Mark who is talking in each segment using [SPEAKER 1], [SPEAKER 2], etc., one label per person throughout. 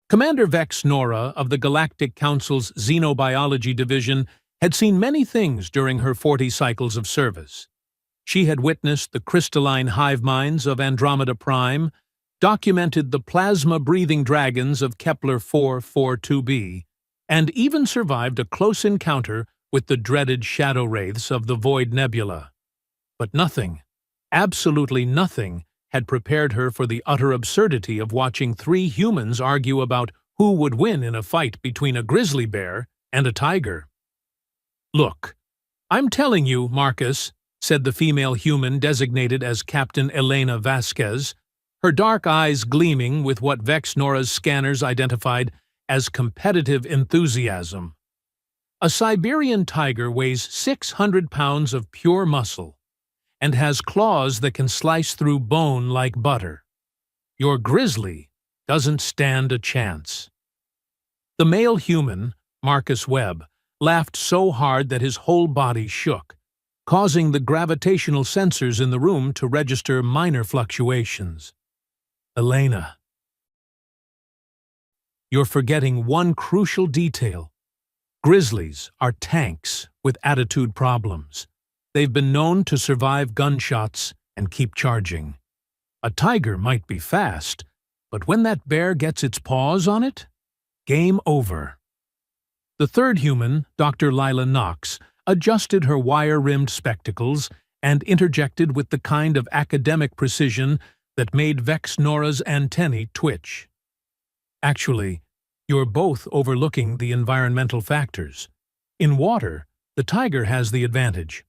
[SPEAKER 1] Commander Vex Nora of the Galactic Council's Xenobiology Division had seen many things during her 40 cycles of service. She had witnessed the crystalline hive minds of Andromeda Prime, documented the plasma-breathing dragons of Kepler 442b, and even survived a close encounter with the dreaded shadow wraiths of the Void Nebula. But nothing, absolutely nothing, had prepared her for the utter absurdity of watching three humans argue about who would win in a fight between a grizzly bear and a tiger. "Look, I'm telling you, Marcus," said the female human designated as Captain Elena Vasquez, her dark eyes gleaming with what Vex Nora's scanners identified as competitive enthusiasm. "A Siberian tiger weighs 600 pounds of pure muscle and has claws that can slice through bone like butter. Your grizzly doesn't stand a chance." The male human, Marcus Webb, laughed so hard that his whole body shook, causing the gravitational sensors in the room to register minor fluctuations. "Elena, you're forgetting one crucial detail. Grizzlies are tanks with attitude problems. They've been known to survive gunshots and keep charging. A tiger might be fast, but when that bear gets its paws on it, game over." The third human, Dr. Lila Knox, adjusted her wire-rimmed spectacles and interjected with the kind of academic precision that made Vex Nora's antennae twitch. "Actually, you're both overlooking the environmental factors. In water, the tiger has the advantage.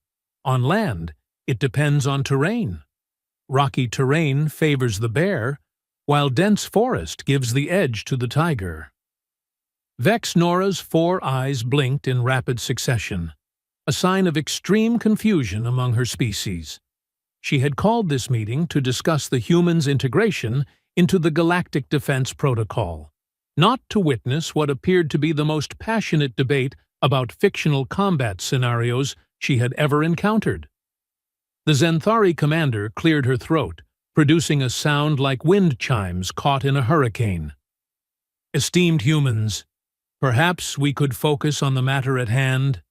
[SPEAKER 1] On land, it depends on terrain. Rocky terrain favors the bear, while dense forest gives the edge to the tiger." Vex Nora's 4 eyes blinked in rapid succession, a sign of extreme confusion among her species. She had called this meeting to discuss the humans' integration into the Galactic Defense Protocol, not to witness what appeared to be the most passionate debate about fictional combat scenarios she had ever encountered. The Zenthari commander cleared her throat, producing a sound like wind chimes caught in a hurricane. "Esteemed humans, perhaps we could focus on the matter at hand.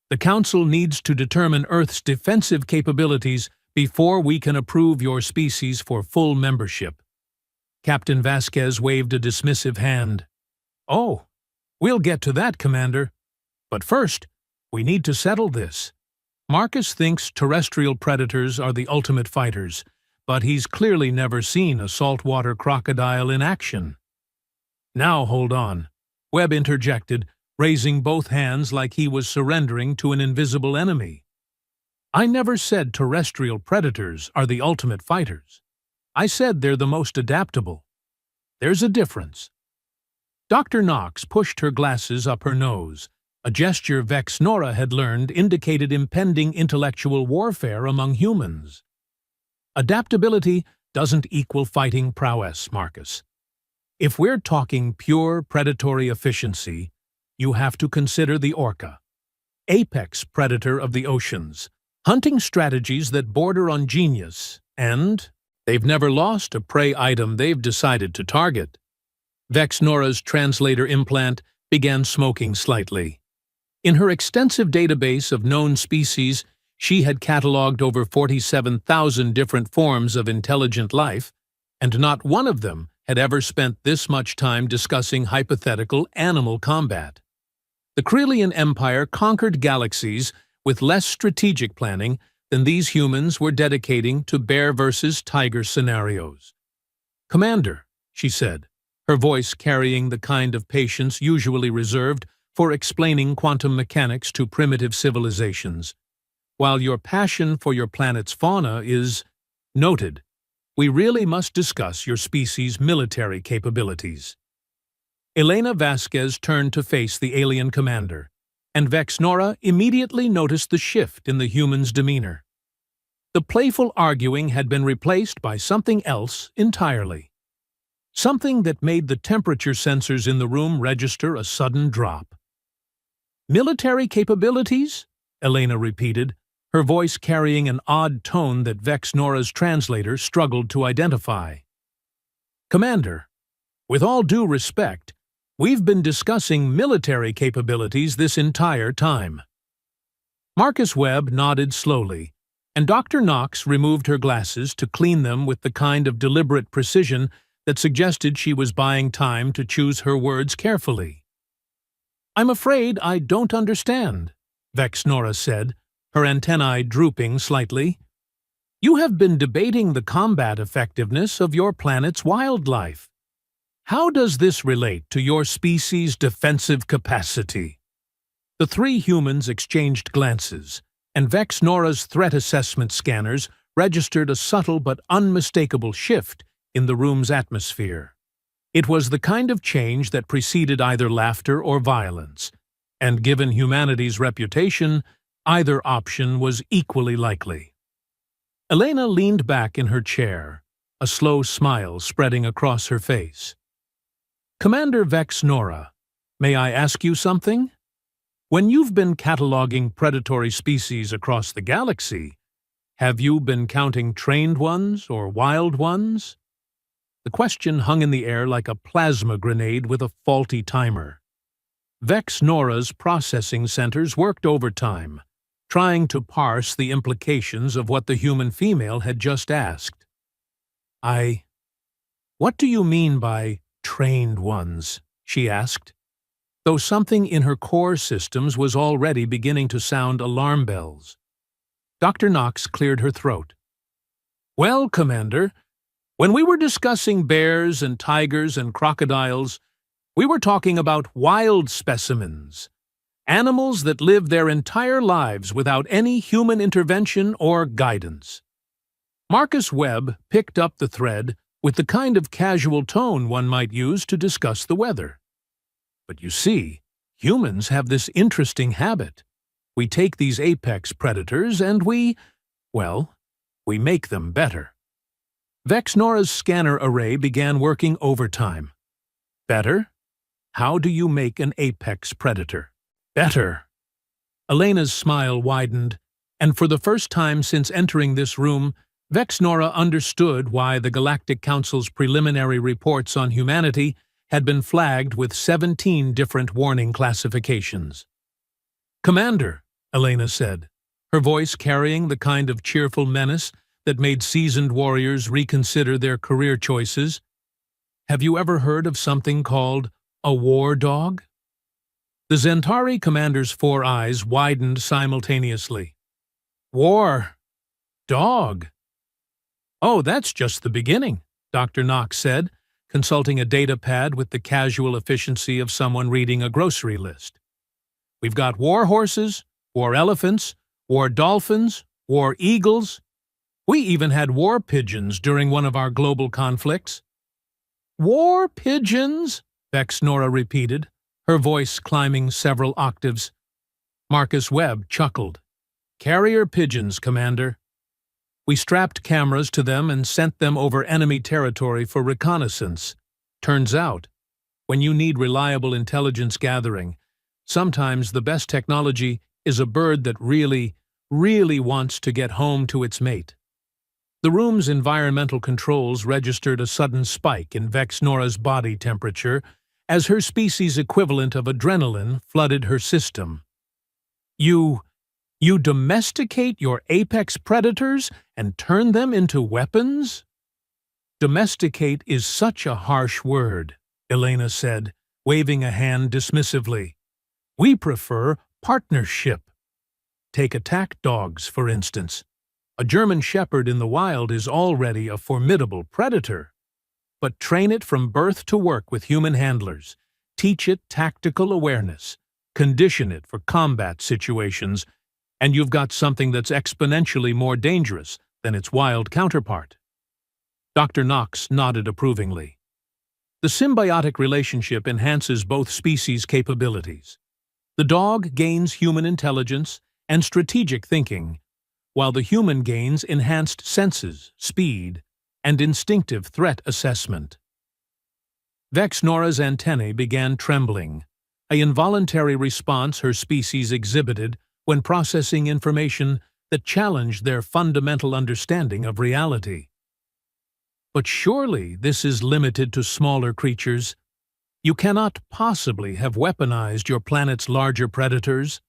[SPEAKER 1] The Council needs to determine Earth's defensive capabilities before we can approve your species for full membership." Captain Vasquez waved a dismissive hand. "Oh, we'll get to that, Commander. But first, we need to settle this. Marcus thinks terrestrial predators are the ultimate fighters, but he's clearly never seen a saltwater crocodile in action." "Now hold on," Webb interjected, raising both hands like he was surrendering to an invisible enemy. "I never said terrestrial predators are the ultimate fighters. I said they're the most adaptable. There's a difference." Dr. Knox pushed her glasses up her nose, a gesture Vex Nora had learned indicated impending intellectual warfare among humans. "Adaptability doesn't equal fighting prowess, Marcus. If we're talking pure predatory efficiency, you have to consider the orca, apex predator of the oceans, hunting strategies that border on genius, and they've never lost a prey item they've decided to target." Vex Nora's translator implant began smoking slightly. In her extensive database of known species, she had catalogued over 47,000 different forms of intelligent life, and not one of them had ever spent this much time discussing hypothetical animal combat. The Krelian Empire conquered galaxies with less strategic planning than these humans were dedicating to bear versus tiger scenarios. "Commander," she said, her voice carrying the kind of patience usually reserved for explaining quantum mechanics to primitive civilizations, "while your passion for your planet's fauna is noted, we really must discuss your species' military capabilities." Elena Vasquez turned to face the alien commander, and Vex Nora immediately noticed the shift in the human's demeanor. The playful arguing had been replaced by something else entirely. Something that made the temperature sensors in the room register a sudden drop. "Military capabilities?" Elena repeated, her voice carrying an odd tone that Vex Nora's translator struggled to identify. "Commander, With all due respect, we've been discussing military capabilities this entire time. Marcus Webb nodded slowly, and Dr. Knox removed her glasses to clean them with the kind of deliberate precision that suggested she was buying time to choose her words carefully. "I'm afraid I don't understand," Vexnora said, her antennae drooping slightly. "You have been debating the combat effectiveness of your planet's wildlife. How does this relate to your species' defensive capacity?" The three humans exchanged glances, and Vexnora's threat assessment scanners registered a subtle but unmistakable shift in the room's atmosphere. It was the kind of change that preceded either laughter or violence, and given humanity's reputation, either option was equally likely. Elena leaned back in her chair, a slow smile spreading across her face. "Commander Vexnora, may I ask you something? When you've been cataloging predatory species across the galaxy, have you been counting trained ones or wild ones?" The question hung in the air like a plasma grenade with a faulty timer. Vexnora's processing centers worked overtime, trying to parse the implications of what the human female had just asked. What do you mean by trained ones?" she asked, though something in her core systems was already beginning to sound alarm bells. Dr. Knox cleared her throat. "Well, Commander, when we were discussing bears and tigers and crocodiles, we were talking about wild specimens, animals that live their entire lives without any human intervention or guidance." Marcus Webb picked up the thread with the kind of casual tone one might use to discuss the weather. "But you see, humans have this interesting habit. We take these apex predators and we make them better." Vexnora's scanner array began working overtime. "Better? How do you make an apex predator?" "Better." Elena's smile widened, and for the first time since entering this room, Vexnora understood why the Galactic Council's preliminary reports on humanity had been flagged with 17 different warning classifications. "Commander," Elena said, her voice carrying the kind of cheerful menace that made seasoned warriors reconsider their career choices, "have you ever heard of something called a war dog?" The Zentari commander's four eyes widened simultaneously. "War dog? Oh, that's just the beginning," Dr. Knox said, consulting a data pad with the casual efficiency of someone reading a grocery list. "We've got war horses, war elephants, war dolphins, war eagles. We even had war pigeons during one of our global conflicts." "War pigeons?" Vexnora repeated, her voice climbing several octaves. Marcus Webb chuckled. "Carrier pigeons, Commander. We strapped cameras to them and sent them over enemy territory for reconnaissance. Turns out, when you need reliable intelligence gathering, sometimes the best technology is a bird that really wants to get home to its mate." The room's environmental controls registered a sudden spike in Vexnora's body temperature as her species' equivalent of adrenaline flooded her system. You domesticate your apex predators and turn them into weapons?" "Domesticate is such a harsh word," Elena said, waving a hand dismissively. "We prefer partnership. Take attack dogs, for instance. A German shepherd in the wild is already a formidable predator. But train it from birth to work with human handlers, teach it tactical awareness, condition it for combat situations, and you've got something that's exponentially more dangerous than its wild counterpart." Dr. Knox nodded approvingly. The symbiotic relationship enhances both species' capabilities. The dog gains human intelligence and strategic thinking, while the human gains enhanced senses, speed, and instinctive threat assessment. Vexnora's antennae began trembling, an involuntary response her species exhibited when processing information that challenged their fundamental understanding of reality. But surely this is limited to smaller creatures. You cannot possibly have weaponized your planet's larger predators.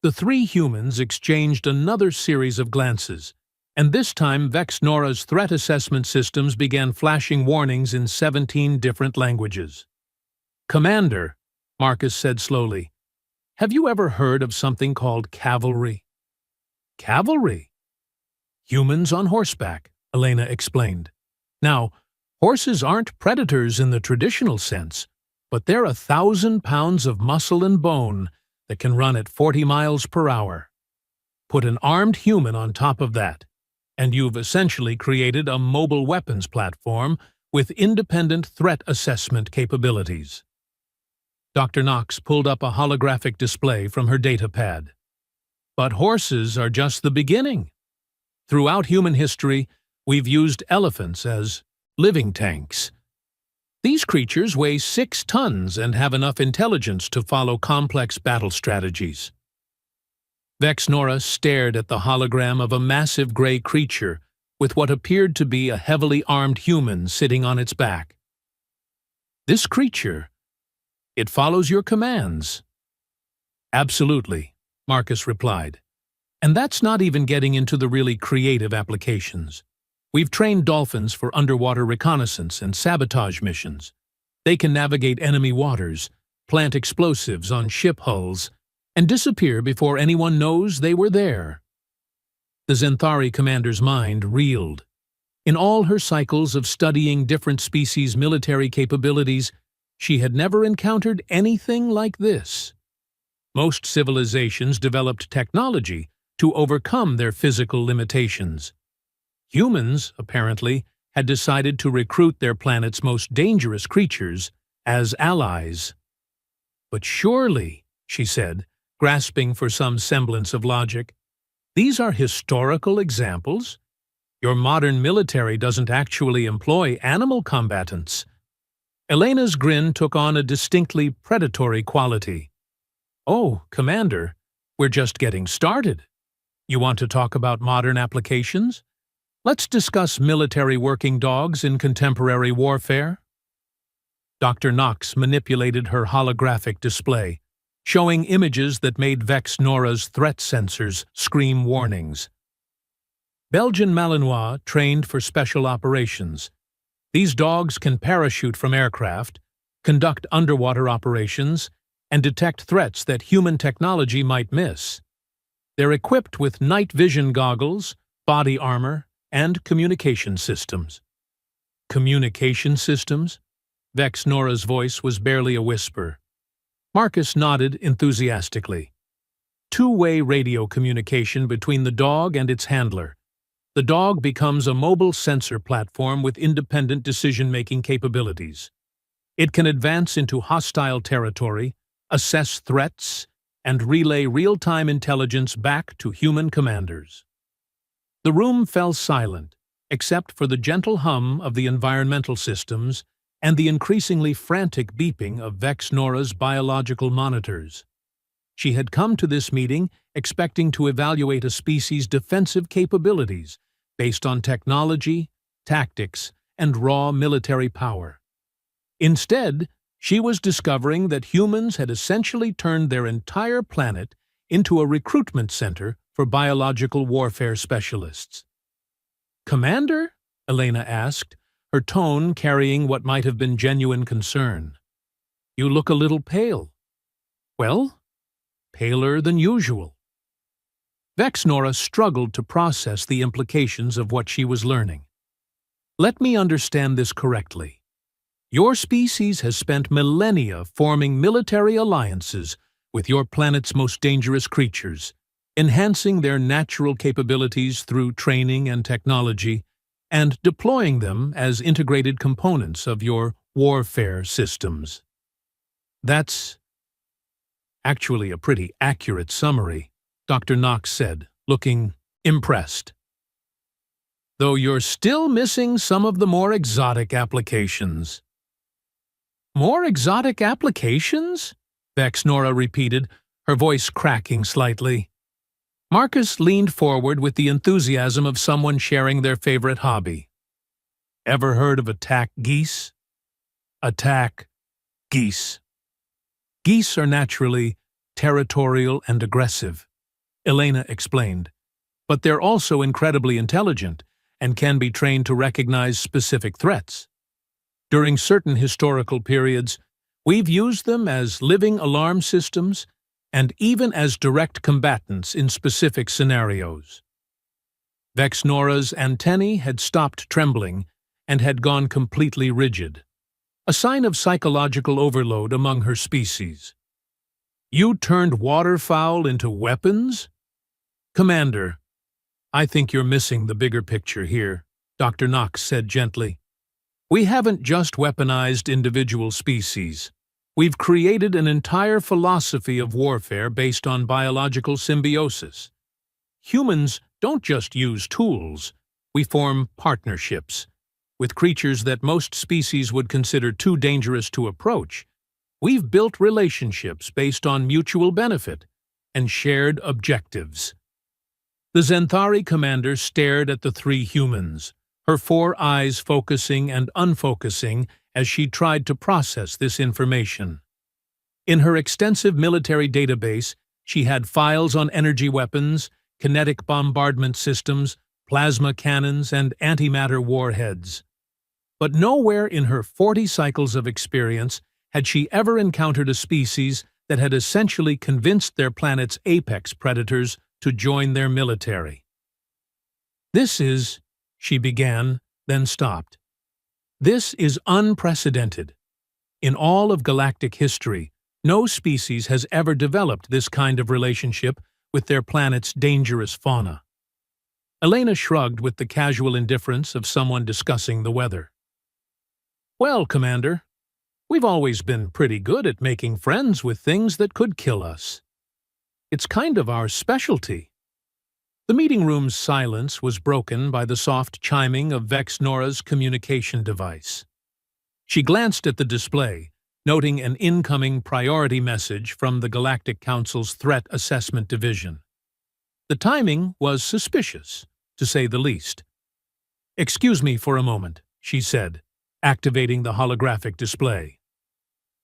[SPEAKER 1] The three humans exchanged another series of glances, and this time Vex Nora's threat assessment systems began flashing warnings in 17 different languages. "Commander," Marcus said slowly, "have you ever heard of something called cavalry?" "Cavalry?" "Humans on horseback," Elena explained. "Now, horses aren't predators in the traditional sense, but they're 1,000 pounds of muscle and bone that can run at 40 miles per hour. Put an armed human on top of that, and you've essentially created a mobile weapons platform with independent threat assessment capabilities." Dr. Knox pulled up a holographic display from her datapad. "But horses are just the beginning. Throughout human history, we've used elephants as living tanks. These creatures weigh 6 tons and have enough intelligence to follow complex battle strategies." Vex Nora stared at the hologram of a massive gray creature with what appeared to be a heavily armed human sitting on its back. "This creature, it follows your commands." "Absolutely," Marcus replied. "And that's not even getting into the really creative applications. We've trained dolphins for underwater reconnaissance and sabotage missions. They can navigate enemy waters, plant explosives on ship hulls, and disappear before anyone knows they were there." The Zenthari commander's mind reeled. In all her cycles of studying different species' military capabilities, she had never encountered anything like this. Most civilizations developed technology to overcome their physical limitations. Humans, apparently, had decided to recruit their planet's most dangerous creatures as allies. "But surely," she said, grasping for some semblance of logic, "these are historical examples. Your modern military doesn't actually employ animal combatants." Elena's grin took on a distinctly predatory quality. "Oh, Commander, we're just getting started. You want to talk about modern applications? Let's discuss military working dogs in contemporary warfare." Dr. Knox manipulated her holographic display, showing images that made Vex Nora's threat sensors scream warnings. Belgian Malinois trained for special operations. These dogs can parachute from aircraft, conduct underwater operations, and detect threats that human technology might miss. They're equipped with night vision goggles, body armor, and communication systems. Communication systems? Vex Nora's voice was barely a whisper. Marcus nodded enthusiastically. Two-way radio communication between the dog and its handler. The dog becomes a mobile sensor platform with independent decision-making capabilities. It can advance into hostile territory, assess threats, and relay real-time intelligence back to human commanders. The room fell silent, except for the gentle hum of the environmental systems and the increasingly frantic beeping of Vex Nora's biological monitors. She had come to this meeting expecting to evaluate a species' defensive capabilities based on technology, tactics, and raw military power. Instead, she was discovering that humans had essentially turned their entire planet into a recruitment center for biological warfare specialists. "Commander?" Elena asked, her tone carrying what might have been genuine concern. "You look a little pale." "Well, paler than usual." Vex Nora struggled to process the implications of what she was learning. "Let me understand this correctly. Your species has spent millennia forming military alliances with your planet's most dangerous creatures, enhancing their natural capabilities through training and technology, and deploying them as integrated components of your warfare systems." "That's actually a pretty accurate summary," Dr. Knox said, looking impressed. "Though you're still missing some of the more exotic applications." "More exotic applications?" Vex Nora repeated, her voice cracking slightly. Marcus leaned forward with the enthusiasm of someone sharing their favorite hobby. Ever heard of attack geese? Attack geese. Geese are naturally territorial and aggressive, Elena explained, but they're also incredibly intelligent and can be trained to recognize specific threats. During certain historical periods, we've used them as living alarm systems and even as direct combatants in specific scenarios. Vexnora's antennae had stopped trembling and had gone completely rigid, a sign of psychological overload among her species. You turned waterfowl into weapons? Commander, I think you're missing the bigger picture here, Dr. Knox said gently. We haven't just weaponized individual species. We've created an entire philosophy of warfare based on biological symbiosis. Humans don't just use tools, we form partnerships. With creatures that most species would consider too dangerous to approach, we've built relationships based on mutual benefit and shared objectives. The Zenthari commander stared at the three humans, her four eyes focusing and unfocusing as she tried to process this information. In her extensive military database, she had files on energy weapons, kinetic bombardment systems, plasma cannons, and antimatter warheads. But nowhere in her 40 cycles of experience had she ever encountered a species that had essentially convinced their planet's apex predators to join their military. This is, she began, then stopped. This is unprecedented. In all of galactic history, no species has ever developed this kind of relationship with their planet's dangerous fauna. Elena shrugged with the casual indifference of someone discussing the weather. Well, Commander, we've always been pretty good at making friends with things that could kill us. It's kind of our specialty. The meeting room's silence was broken by the soft chiming of Vexnora's communication device. She glanced at the display, noting an incoming priority message from the Galactic Council's Threat Assessment Division. The timing was suspicious, to say the least. "Excuse me for a moment," she said, activating the holographic display.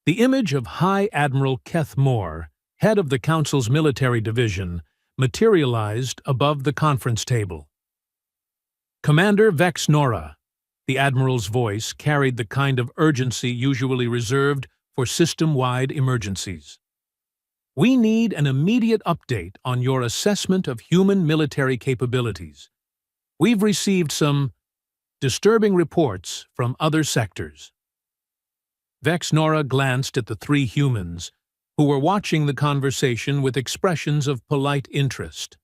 [SPEAKER 1] The image of High Admiral Keth Moore, head of the Council's military division, materialized above the conference table. "Commander Vexnora," the Admiral's voice carried the kind of urgency usually reserved for system-wide emergencies. "We need an immediate update on your assessment of human military capabilities. We've received some disturbing reports from other sectors." Vexnora glanced at the three humans, who were watching the conversation with expressions of polite interest.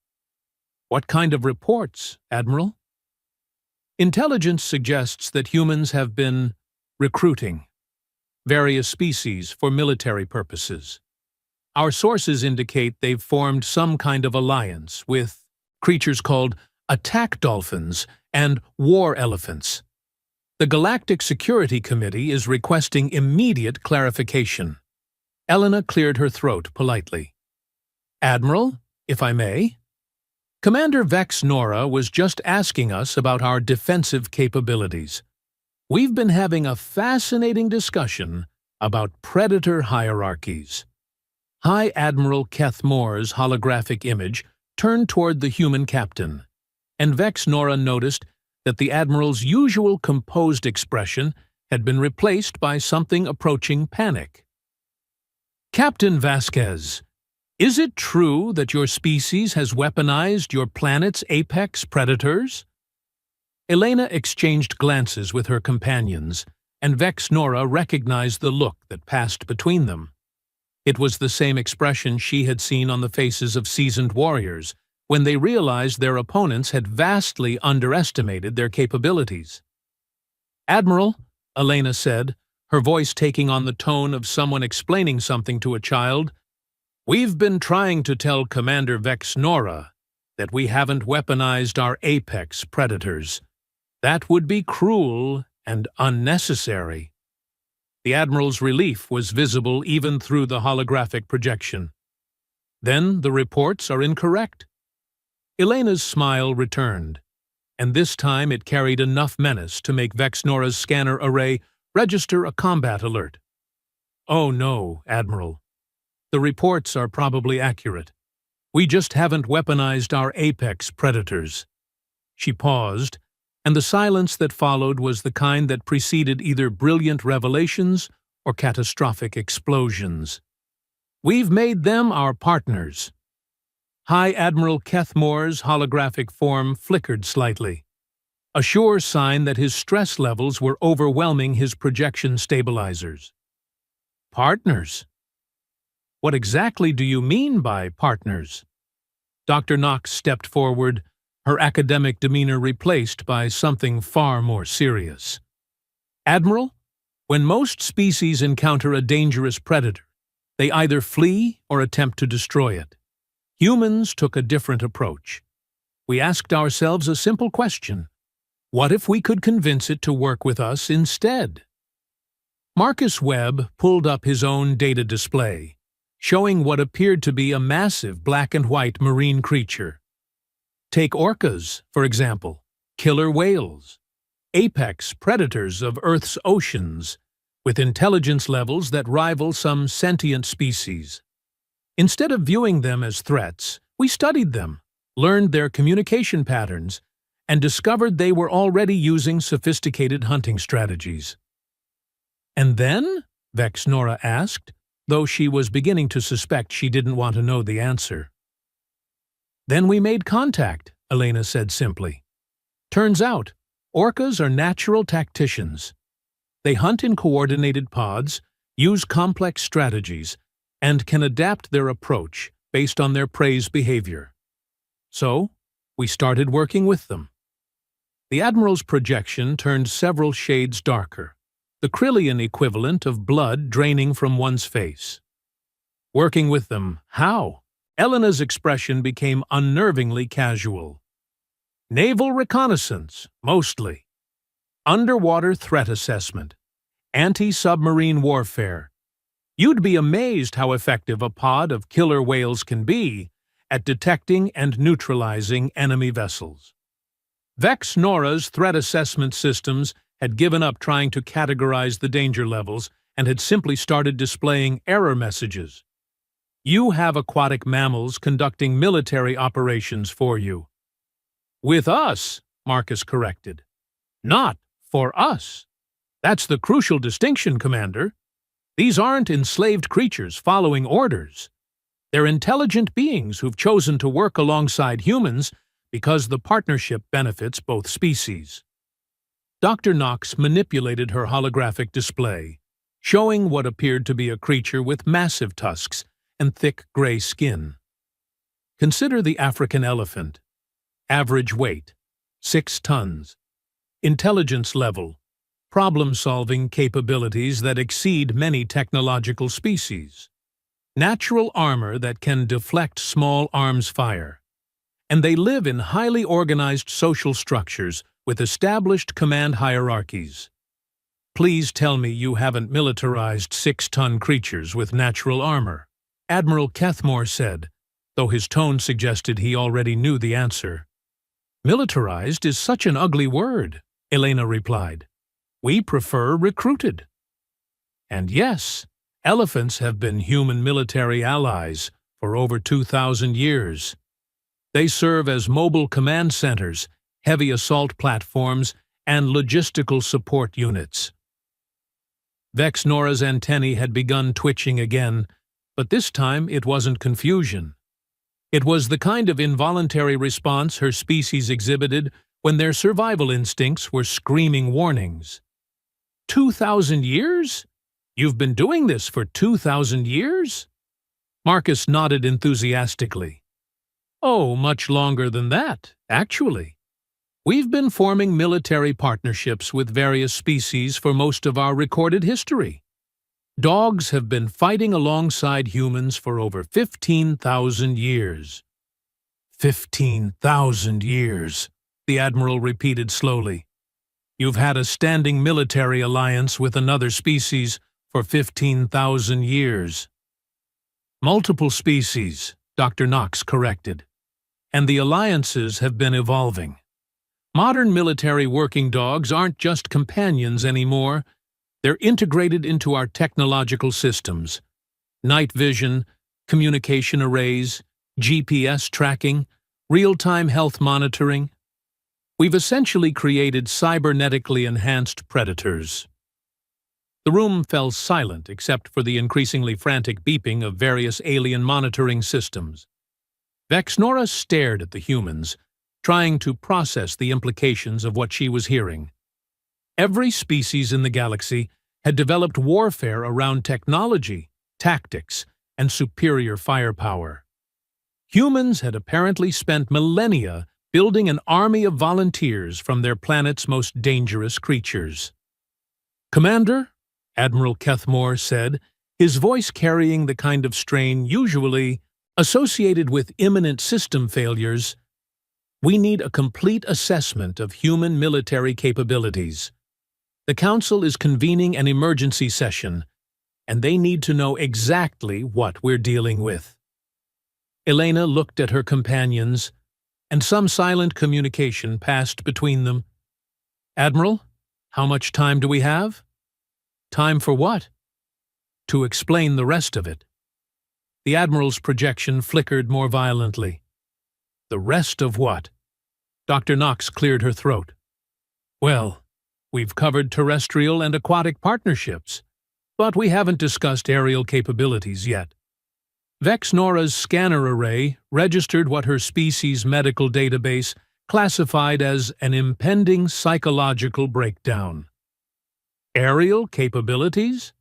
[SPEAKER 1] "What kind of reports, Admiral?" "Intelligence suggests that humans have been recruiting various species for military purposes. Our sources indicate they've formed some kind of alliance with creatures called attack dolphins and war elephants. The Galactic Security Committee is requesting immediate clarification." Elena cleared her throat politely. "Admiral, if I may?" "Commander Vexnora was just asking us about our defensive capabilities. We've been having a fascinating discussion about predator hierarchies." High Admiral Keth Moore's holographic image turned toward the human captain, and Vexnora noticed that the Admiral's usual composed expression had been replaced by something approaching panic. "Captain Vasquez, is it true that your species has weaponized your planet's apex predators?" Elena exchanged glances with her companions, and Vexnora recognized the look that passed between them. It was the same expression she had seen on the faces of seasoned warriors when they realized their opponents had vastly underestimated their capabilities. "Admiral," Elena said, her voice taking on the tone of someone explaining something to a child, "we've been trying to tell Commander Vexnora that we haven't weaponized our apex predators. That would be cruel and unnecessary." The Admiral's relief was visible even through the holographic projection. "Then the reports are incorrect?" Elena's smile returned, and this time it carried enough menace to make Vexnora's scanner array register a combat alert. "Oh no, Admiral. The reports are probably accurate. We just haven't weaponized our apex predators." She paused, and the silence that followed was the kind that preceded either brilliant revelations or catastrophic explosions. "We've made them our partners." High Admiral Kethmore's holographic form flickered slightly, a sure sign that his stress levels were overwhelming his projection stabilizers. "Partners? What exactly do you mean by partners?" Dr. Knox stepped forward, her academic demeanor replaced by something far more serious. "Admiral, when most species encounter a dangerous predator, they either flee or attempt to destroy it. Humans took a different approach. We asked ourselves a simple question: what if we could convince it to work with us instead?" Marcus Webb pulled up his own data display, showing what appeared to be a massive black-and-white marine creature. Take orcas, for example, killer whales, apex predators of Earth's oceans, with intelligence levels that rival some sentient species. Instead of viewing them as threats, we studied them, learned their communication patterns, and discovered they were already using sophisticated hunting strategies. "And then?" Vexnora asked, though she was beginning to suspect she didn't want to know the answer. "Then we made contact," Elena said simply. "Turns out, orcas are natural tacticians. They hunt in coordinated pods, use complex strategies, and can adapt their approach based on their prey's behavior. So, we started working with them." The Admiral's projection turned several shades darker, the Krillian equivalent of blood draining from one's face. "Working with them, how?" Elena's expression became unnervingly casual. "Naval reconnaissance, mostly. Underwater threat assessment. Anti-submarine warfare. You'd be amazed how effective a pod of killer whales can be at detecting and neutralizing enemy vessels." Vexnora's threat assessment systems had given up trying to categorize the danger levels and had simply started displaying error messages. "You have aquatic mammals conducting military operations for you." "With us," Marcus corrected. "Not for us. That's the crucial distinction, Commander. These aren't enslaved creatures following orders. They're intelligent beings who've chosen to work alongside humans because the partnership benefits both species." Dr. Knox manipulated her holographic display, showing what appeared to be a creature with massive tusks and thick gray skin. Consider the African elephant. Average weight, 6 tons. Intelligence level, problem-solving capabilities that exceed many technological species. Natural armor that can deflect small arms fire. And they live in highly organized social structures with established command hierarchies. "Please tell me you haven't militarized 6-ton creatures with natural armor," Admiral Kethmore said, though his tone suggested he already knew the answer. "Militarized is such an ugly word," Elena replied. "We prefer recruited." And yes, elephants have been human military allies for over 2,000 years. They serve as mobile command centers, heavy assault platforms, and logistical support units. Vexnora's antennae had begun twitching again, but this time it wasn't confusion. It was the kind of involuntary response her species exhibited when their survival instincts were screaming warnings. 2,000 years? You've been doing this for 2,000 years? Marcus nodded enthusiastically. "Oh, much longer than that, actually. We've been forming military partnerships with various species for most of our recorded history. Dogs have been fighting alongside humans for over 15,000 years. 15,000 years, the Admiral repeated slowly. You've had a standing military alliance with another species for 15,000 years. Multiple species, Dr. Knox corrected. And the alliances have been evolving. Modern military working dogs aren't just companions anymore. They're integrated into our technological systems. Night vision, communication arrays, GPS tracking, real-time health monitoring. We've essentially created cybernetically enhanced predators. The room fell silent except for the increasingly frantic beeping of various alien monitoring systems. Vexnora stared at the humans, trying to process the implications of what she was hearing. Every species in the galaxy had developed warfare around technology, tactics, and superior firepower. Humans had apparently spent millennia building an army of volunteers from their planet's most dangerous creatures. "Commander," Admiral Kethmore said, his voice carrying the kind of strain usually associated with imminent system failures, "we need a complete assessment of human military capabilities. The Council is convening an emergency session, and they need to know exactly what we're dealing with." Elena looked at her companions, and some silent communication passed between them. "Admiral, how much time do we have?" "Time for what?" "To explain the rest of it." The Admiral's projection flickered more violently. "The rest of what?" Dr. Knox cleared her throat. "Well, we've covered terrestrial and aquatic partnerships, but we haven't discussed aerial capabilities yet." Vexnora's scanner array registered what her species' medical database classified as an impending psychological breakdown. "Aerial capabilities?"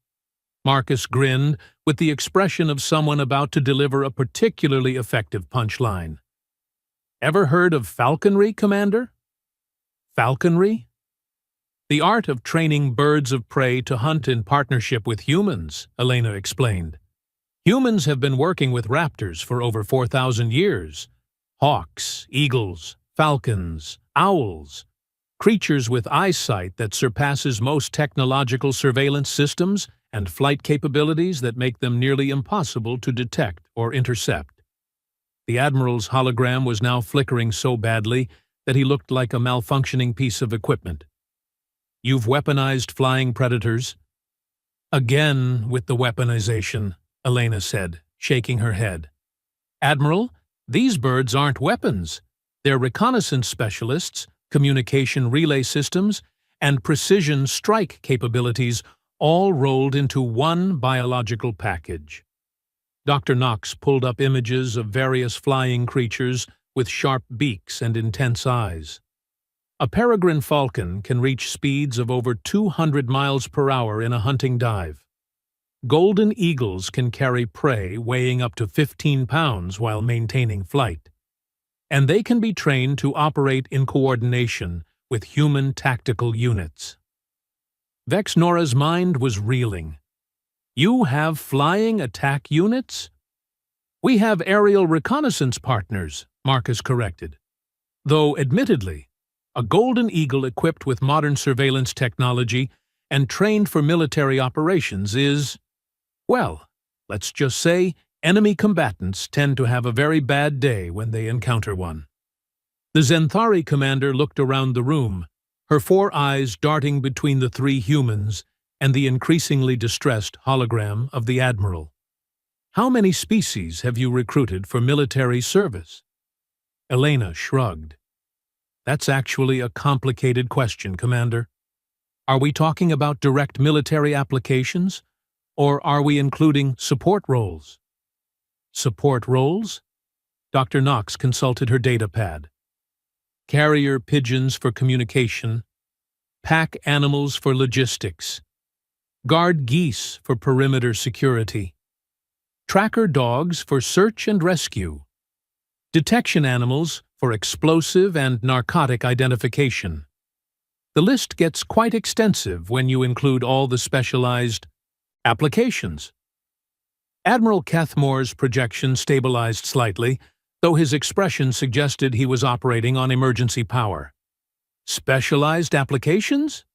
[SPEAKER 1] Marcus grinned with the expression of someone about to deliver a particularly effective punchline. "Ever heard of falconry, Commander?" "Falconry?" "The art of training birds of prey to hunt in partnership with humans," Elena explained. "Humans have been working with raptors for over 4,000 years. Hawks, eagles, falcons, owls, creatures with eyesight that surpasses most technological surveillance systems and flight capabilities that make them nearly impossible to detect or intercept." The Admiral's hologram was now flickering so badly that he looked like a malfunctioning piece of equipment. "You've weaponized flying predators?" "Again with the weaponization," Elena said, shaking her head. "Admiral, these birds aren't weapons. They're reconnaissance specialists, communication relay systems, and precision strike capabilities all rolled into one biological package." Dr. Knox pulled up images of various flying creatures with sharp beaks and intense eyes. A peregrine falcon can reach speeds of over 200 miles per hour in a hunting dive. Golden eagles can carry prey weighing up to 15 pounds while maintaining flight. And they can be trained to operate in coordination with human tactical units. Vexnora's mind was reeling. "You have flying attack units?" "We have aerial reconnaissance partners," Marcus corrected. "Though, admittedly, a golden eagle equipped with modern surveillance technology and trained for military operations is, well, let's just say enemy combatants tend to have a very bad day when they encounter one." The Zenthari commander looked around the room, her 4 eyes darting between the 3 humans and the increasingly distressed hologram of the Admiral. "How many species have you recruited for military service?" Elena shrugged. "That's actually a complicated question, Commander. Are we talking about direct military applications, or are we including support roles?" "Support roles?" Dr. Knox consulted her datapad. "Carrier pigeons for communication, pack animals for logistics, guard geese for perimeter security, tracker dogs for search and rescue, detection animals for explosive and narcotic identification. The list gets quite extensive when you include all the specialized applications." Admiral Kethmore's projection stabilized slightly, though his expression suggested he was operating on emergency power. "Specialized applications?"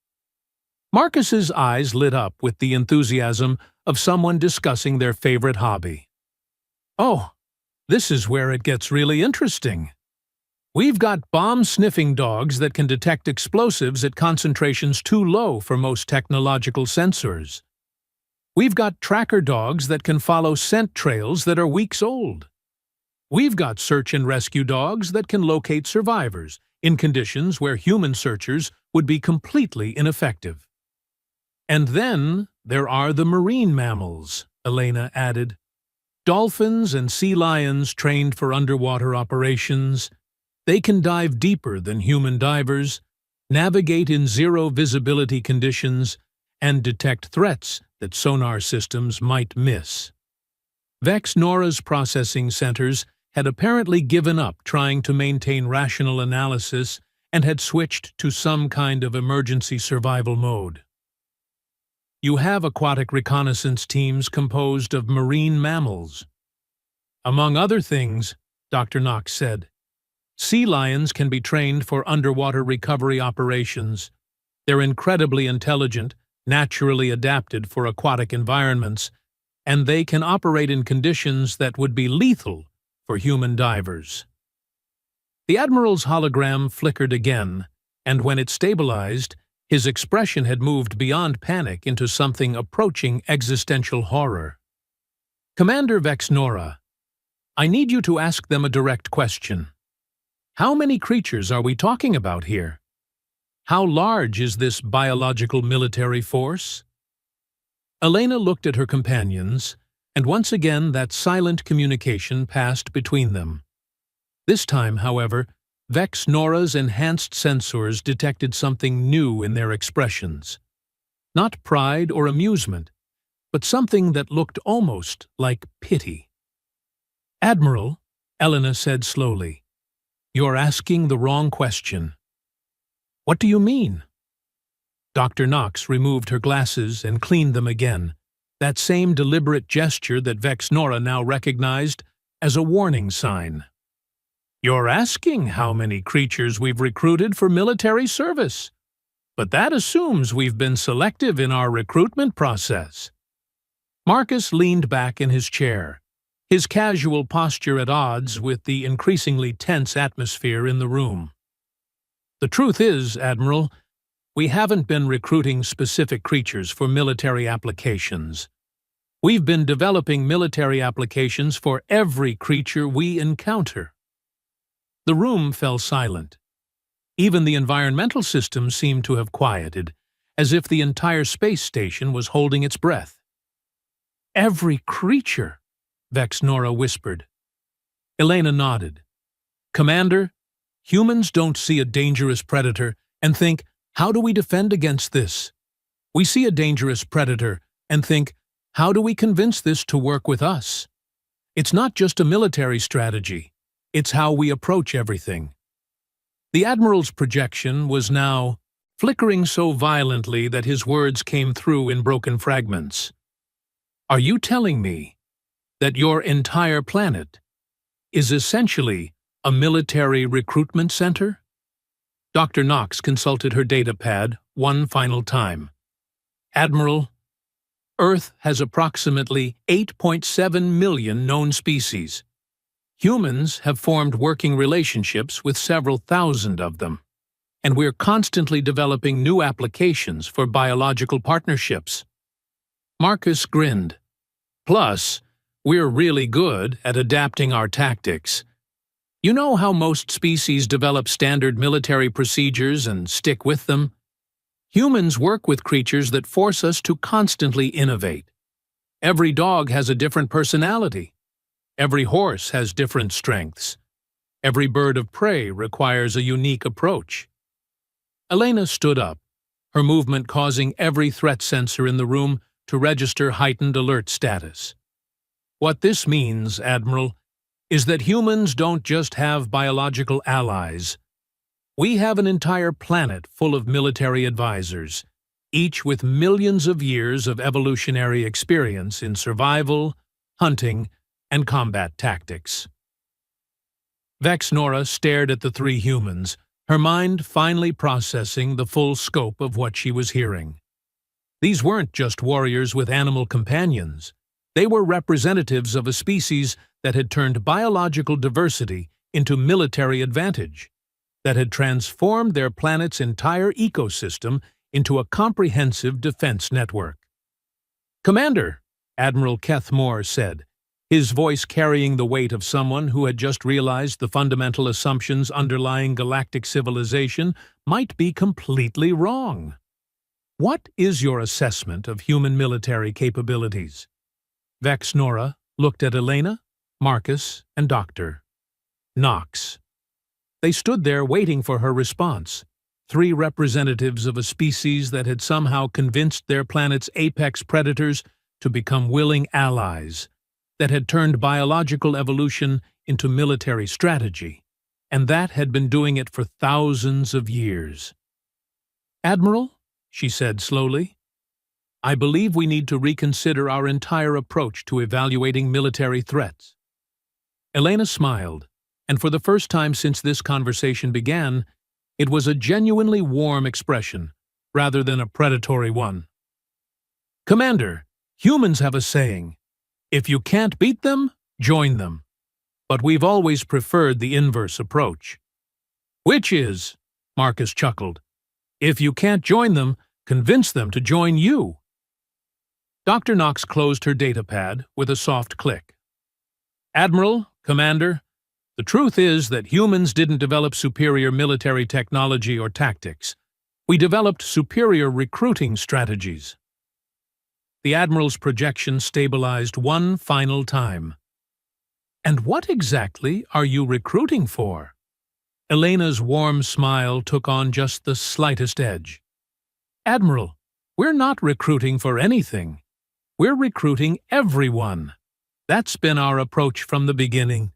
[SPEAKER 1] Marcus's eyes lit up with the enthusiasm of someone discussing their favorite hobby. "Oh, this is where it gets really interesting. We've got bomb-sniffing dogs that can detect explosives at concentrations too low for most technological sensors. We've got tracker dogs that can follow scent trails that are weeks old. We've got search and rescue dogs that can locate survivors in conditions where human searchers would be completely ineffective. And then there are the marine mammals, Elena added. Dolphins and sea lions trained for underwater operations. They can dive deeper than human divers, navigate in zero-visibility conditions, and detect threats that sonar systems might miss. Vex Nora's processing centers had apparently given up trying to maintain rational analysis and had switched to some kind of emergency survival mode. You have aquatic reconnaissance teams composed of marine mammals. Among other things, Dr. Knox said, sea lions can be trained for underwater recovery operations. They're incredibly intelligent, naturally adapted for aquatic environments, and they can operate in conditions that would be lethal for human divers. The Admiral's hologram flickered again, and when it stabilized, his expression had moved beyond panic into something approaching existential horror. Commander Vex Nora, I need you to ask them a direct question. How many creatures are we talking about here? How large is this biological military force? Elena looked at her companions, and once again that silent communication passed between them. This time, however, Vex Nora's enhanced sensors detected something new in their expressions. Not pride or amusement, but something that looked almost like pity. Admiral, Elena said slowly, you're asking the wrong question. What do you mean? Dr. Knox removed her glasses and cleaned them again, that same deliberate gesture that Vex Nora now recognized as a warning sign. You're asking how many creatures we've recruited for military service, but that assumes we've been selective in our recruitment process. Marcus leaned back in his chair, his casual posture at odds with the increasingly tense atmosphere in the room. The truth is, Admiral, we haven't been recruiting specific creatures for military applications. We've been developing military applications for every creature we encounter. The room fell silent. Even the environmental system seemed to have quieted, as if the entire space station was holding its breath. Every creature, Vex Nora whispered. Elena nodded. Commander, humans don't see a dangerous predator and think, how do we defend against this? We see a dangerous predator and think, how do we convince this to work with us? It's not just a military strategy. It's how we approach everything. The Admiral's projection was now flickering so violently that his words came through in broken fragments. Are you telling me that your entire planet is essentially a military recruitment center? Dr. Knox consulted her datapad one final time. Admiral, Earth has approximately 8.7 million known species. Humans have formed working relationships with several thousand of them, and we're constantly developing new applications for biological partnerships. Marcus grinned. Plus, we're really good at adapting our tactics. You know how most species develop standard military procedures and stick with them? Humans work with creatures that force us to constantly innovate. Every dog has a different personality. Every horse has different strengths. Every bird of prey requires a unique approach. Elena stood up, her movement causing every threat sensor in the room to register heightened alert status. What this means, Admiral, is that humans don't just have biological allies. We have an entire planet full of military advisors, each with millions of years of evolutionary experience in survival, hunting, and combat tactics. Vex Nora stared at the three humans, her mind finally processing the full scope of what she was hearing. These weren't just warriors with animal companions. They were representatives of a species that had turned biological diversity into military advantage, that had transformed their planet's entire ecosystem into a comprehensive defense network. "Commander," Admiral Kethmore said, his voice carrying the weight of someone who had just realized the fundamental assumptions underlying galactic civilization might be completely wrong. "What is your assessment of human military capabilities?" Vex Nora looked at Elena, Marcus, and Dr. Knox. They stood there waiting for her response, three representatives of a species that had somehow convinced their planet's apex predators to become willing allies, that had turned biological evolution into military strategy, and that had been doing it for thousands of years. "Admiral," she said slowly, "I believe we need to reconsider our entire approach to evaluating military threats." Elena smiled, and for the first time since this conversation began, it was a genuinely warm expression, rather than a predatory one. "Commander, humans have a saying, if you can't beat them, join them. But we've always preferred the inverse approach." "Which is," Marcus chuckled, "if you can't join them, convince them to join you." Dr. Knox closed her datapad with a soft click. "Admiral, Commander, the truth is that humans didn't develop superior military technology or tactics. We developed superior recruiting strategies." The Admiral's projection stabilized one final time. "And what exactly are you recruiting for?" Elena's warm smile took on just the slightest edge. "Admiral, we're not recruiting for anything. We're recruiting everyone. That's been our approach from the beginning.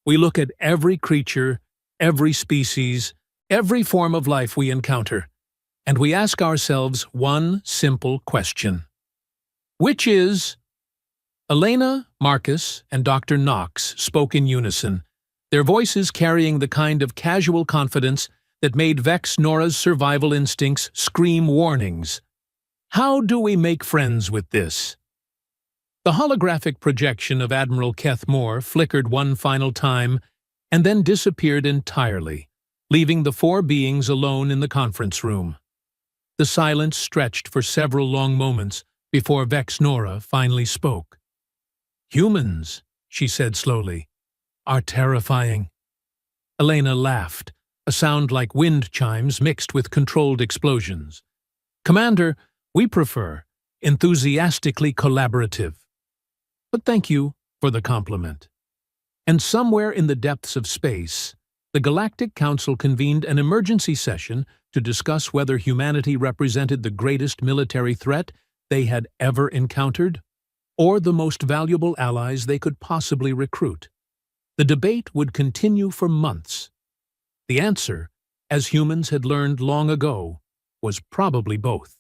[SPEAKER 1] We look at every creature, every species, every form of life we encounter, and we ask ourselves one simple question. Which is..." Elena, Marcus, and Dr. Knox spoke in unison, their voices carrying the kind of casual confidence that made Vex Nora's survival instincts scream warnings. "How do we make friends with this?" The holographic projection of Admiral Kethmore flickered one final time and then disappeared entirely, leaving the four beings alone in the conference room. The silence stretched for several long moments before Vex Nora finally spoke. "Humans," she said slowly, "are terrifying." Elena laughed, a sound like wind chimes mixed with controlled explosions. "Commander, we prefer enthusiastically collaborative." "But thank you for the compliment." And somewhere in the depths of space, the Galactic Council convened an emergency session to discuss whether humanity represented the greatest military threat they had ever encountered, or the most valuable allies they could possibly recruit. The debate would continue for months. The answer, as humans had learned long ago, was probably both.